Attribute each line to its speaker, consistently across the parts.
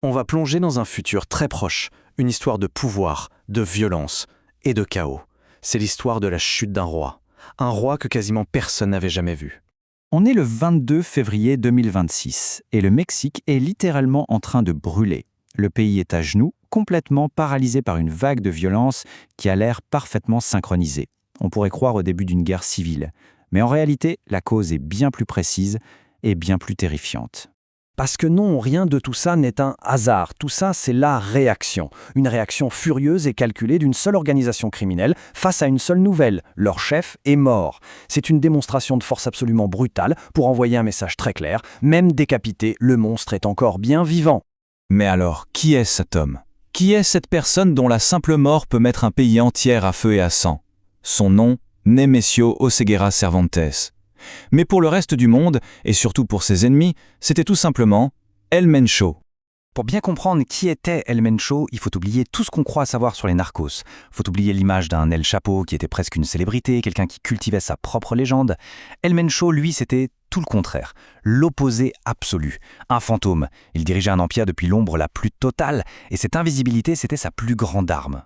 Speaker 1: On va plonger dans un futur très proche, une histoire de pouvoir, de violence et de chaos. C'est l'histoire de la chute d'un roi que quasiment personne n'avait jamais vu.
Speaker 2: On est le 22 février 2026 et le Mexique est littéralement en train de brûler. Le pays est à genoux, complètement paralysé par une vague de violence qui a l'air parfaitement synchronisée. On pourrait croire au début d'une guerre civile, mais en réalité, la cause est bien plus précise et bien plus terrifiante.
Speaker 3: Parce que non, rien de tout ça n'est un hasard. Tout ça, c'est la réaction. Une réaction furieuse et calculée d'une seule organisation criminelle face à une seule nouvelle. Leur chef est mort. C'est une démonstration de force absolument brutale pour envoyer un message très clair. Même décapité, le monstre est encore bien vivant.
Speaker 4: Mais alors, qui est cet homme? Qui est cette personne dont la simple mort peut mettre un pays entier à feu et à sang? Son nom, Nemesio Oseguera Cervantes. Mais pour le reste du monde, et surtout pour ses ennemis, c'était tout simplement El Mencho.
Speaker 2: Pour bien comprendre qui était El Mencho, il faut oublier tout ce qu'on croit savoir sur les narcos. Faut oublier l'image d'un El Chapo qui était presque une célébrité, quelqu'un qui cultivait sa propre légende. El Mencho, lui, c'était tout le contraire, l'opposé absolu, un fantôme. Il dirigeait un empire depuis l'ombre la plus totale, et cette invisibilité, c'était sa plus grande arme.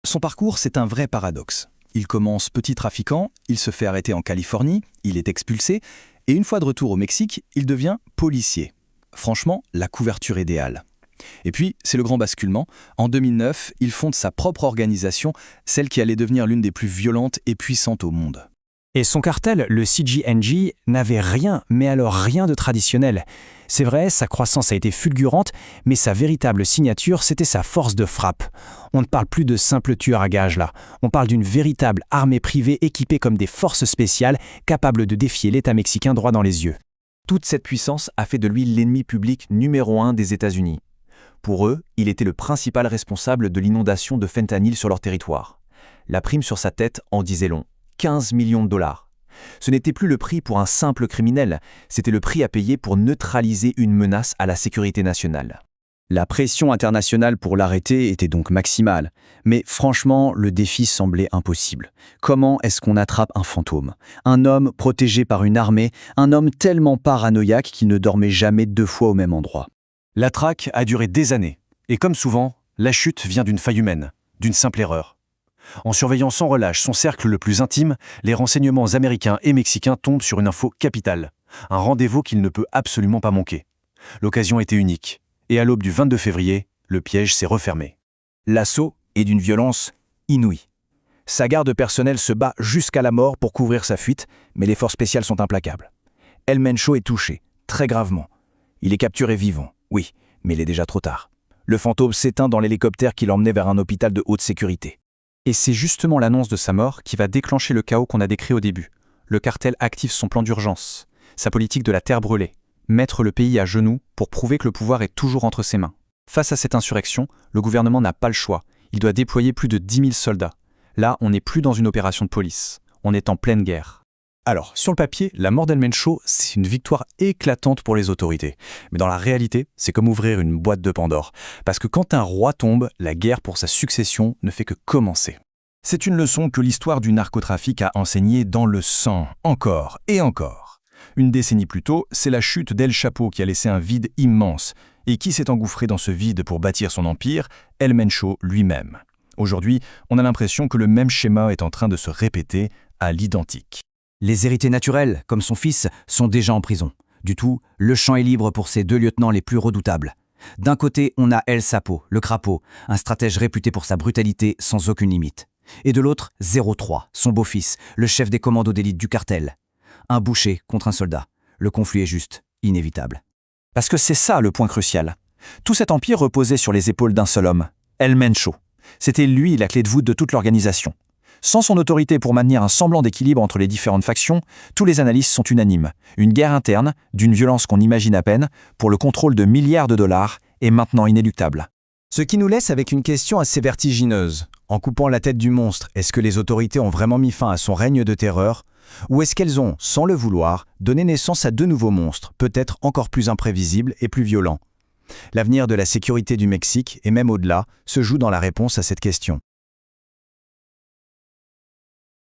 Speaker 5: Son parcours, c'est un vrai paradoxe. Il commence petit trafiquant, il se fait arrêter en Californie, il est expulsé, et une fois de retour au Mexique, il devient policier. Franchement, la couverture idéale. Et puis, c'est le grand basculement. En 2009, il fonde sa propre organisation, celle qui allait devenir l'une des plus violentes et puissantes au monde.
Speaker 2: Et son cartel, le CGNG, n'avait rien, mais alors rien de traditionnel. C'est vrai, sa croissance a été fulgurante, mais sa véritable signature, c'était sa force de frappe. On ne parle plus de simples tueurs à gages là, on parle d'une véritable armée privée équipée comme des forces spéciales, capables de défier l'État mexicain droit dans les yeux.
Speaker 4: Toute cette puissance a fait de lui l'ennemi public numéro 1 des États-Unis. Pour eux, il était le principal responsable de l'inondation de fentanyl sur leur territoire. La prime sur sa tête en disait long. 15 millions de dollars. Ce n'était plus le prix pour un simple criminel, c'était le prix à payer pour neutraliser une menace à la sécurité nationale.
Speaker 3: La pression internationale pour l'arrêter était donc maximale. Mais franchement, le défi semblait impossible. Comment est-ce qu'on attrape un fantôme? Un homme protégé par une armée, un homme tellement paranoïaque qu'il ne dormait jamais 2 fois au même endroit.
Speaker 1: La traque a duré des années. Et comme souvent, la chute vient d'une faille humaine, d'une simple erreur. En surveillant sans relâche son cercle le plus intime, les renseignements américains et mexicains tombent sur une info capitale, un rendez-vous qu'il ne peut absolument pas manquer. L'occasion était unique, et à l'aube du 22 février, le piège s'est refermé.
Speaker 3: L'assaut est d'une violence inouïe. Sa garde personnelle se bat jusqu'à la mort pour couvrir sa fuite, mais les forces spéciales sont implacables. El Mencho est touché, très gravement. Il est capturé vivant, oui, mais il est déjà trop tard. Le fantôme s'éteint dans l'hélicoptère qui l'emmenait vers un hôpital de haute sécurité.
Speaker 2: Et c'est justement l'annonce de sa mort qui va déclencher le chaos qu'on a décrit au début. Le cartel active son plan d'urgence, sa politique de la terre brûlée, mettre le pays à genoux pour prouver que le pouvoir est toujours entre ses mains. Face à cette insurrection, le gouvernement n'a pas le choix. Il doit déployer plus de 10 000 soldats. Là, on n'est plus dans une opération de police. On est en pleine guerre.
Speaker 1: Alors, sur le papier, la mort d'El Mencho, c'est une victoire éclatante pour les autorités. Mais dans la réalité, c'est comme ouvrir une boîte de Pandore. Parce que quand un roi tombe, la guerre pour sa succession ne fait que commencer.
Speaker 5: C'est une leçon que l'histoire du narcotrafic a enseignée dans le sang, encore et encore. Une décennie plus tôt, c'est la chute d'El Chapo qui a laissé un vide immense. Et qui s'est engouffré dans ce vide pour bâtir son empire? El Mencho lui-même. Aujourd'hui, on a l'impression que le même schéma est en train de se répéter à l'identique.
Speaker 2: Les héritiers naturels, comme son fils, sont déjà en prison. Du tout, le champ est libre pour ses 2 lieutenants les plus redoutables. D'un côté, on a El Sapo, le crapaud, un stratège réputé pour sa brutalité sans aucune limite. Et de l'autre, 03, son beau-fils, le chef des commandos d'élite du cartel. Un boucher contre un soldat. Le conflit est juste, inévitable.
Speaker 4: Parce que c'est ça le point crucial. Tout cet empire reposait sur les épaules d'un seul homme, El Mencho. C'était lui la clé de voûte de toute l'organisation. Sans son autorité pour maintenir un semblant d'équilibre entre les différentes factions, tous les analystes sont unanimes. Une guerre interne, d'une violence qu'on imagine à peine, pour le contrôle de milliards de dollars, est maintenant inéluctable.
Speaker 3: Ce qui nous laisse avec une question assez vertigineuse. En coupant la tête du monstre, est-ce que les autorités ont vraiment mis fin à son règne de terreur? Ou est-ce qu'elles ont, sans le vouloir, donné naissance à 2 nouveaux monstres, peut-être encore plus imprévisibles et plus violents? L'avenir de la sécurité du Mexique, et même au-delà, se joue dans la réponse à cette question.